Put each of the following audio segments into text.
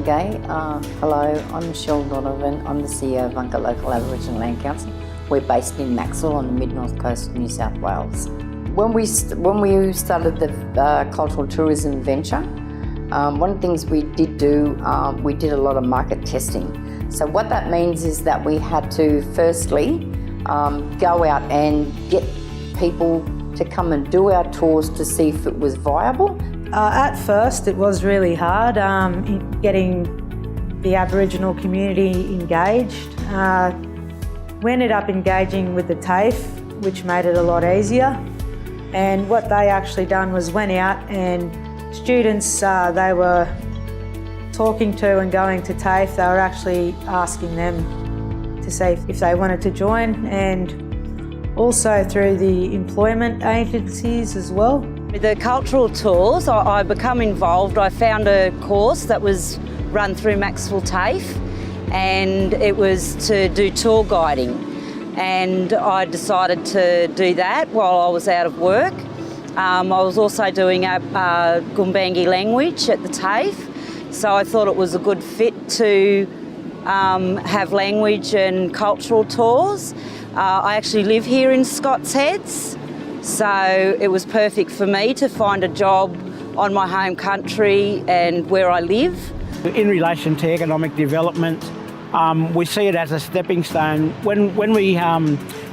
Okay, hello, I'm Michelle Donovan. I'm the CEO of Unkya Local Aboriginal Land Council. We're based in Maxwell on the mid-north coast of New South Wales. When we started the cultural tourism venture, one of the things we did do, we did a lot of market testing. So what that means is that we had to firstly go out and get people to come and do our tours to see if it was viable. At first it was really hard in getting the Aboriginal community engaged. We ended up engaging with the TAFE, which made it a lot easier. And what they actually done was went out and students they were talking to and going to TAFE, they were actually asking them to see if they wanted to join, and also through the employment agencies as well. With the cultural tours, I become involved. I found a course that was run through Maxwell TAFE, and it was to do tour guiding. And I decided to do that while I was out of work. I was also doing a Gumbaynggirr language at the TAFE, so I thought it was a good fit to have language and cultural tours. I actually live here in Scott's Heads, so it was perfect for me to find a job on my home country and where I live. In relation to economic development, we see it as a stepping stone. When we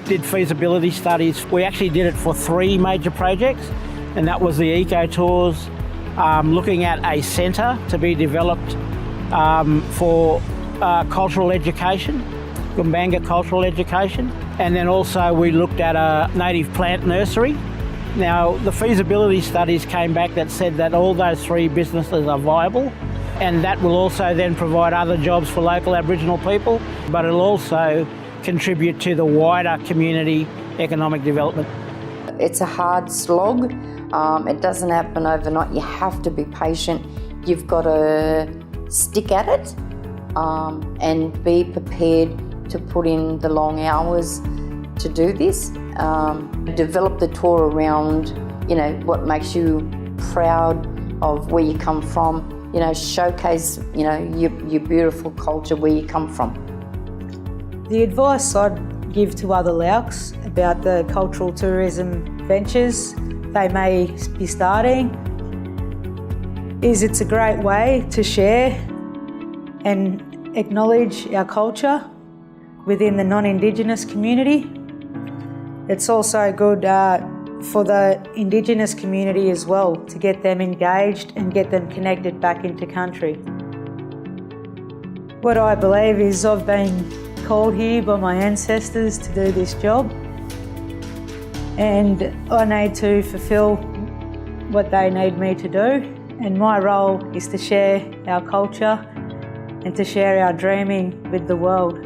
did feasibility studies, we actually did it for 3 major projects, and that was the eco tours, looking at a centre to be developed for cultural education, Gumbaynggirr cultural education, and then also we looked at a native plant nursery. Now the feasibility studies came back that said that all those 3 businesses are viable, and that will also then provide other jobs for local Aboriginal people, but it'll also contribute to the wider community economic development. It's a hard slog. It doesn't happen overnight. You have to be patient. You've got to stick at it and be prepared to put in the long hours to do this. Develop the tour around, what makes you proud of where you come from. Showcase, your beautiful culture, where you come from. The advice I'd give to other LALCs about the cultural tourism ventures they may be starting is it's a great way to share and acknowledge our culture within the non-Indigenous community. It's also good for the Indigenous community as well, to get them engaged and get them connected back into country. What I believe is I've been called here by my ancestors to do this job, and I need to fulfil what they need me to do, and my role is to share our culture and to share our dreaming with the world.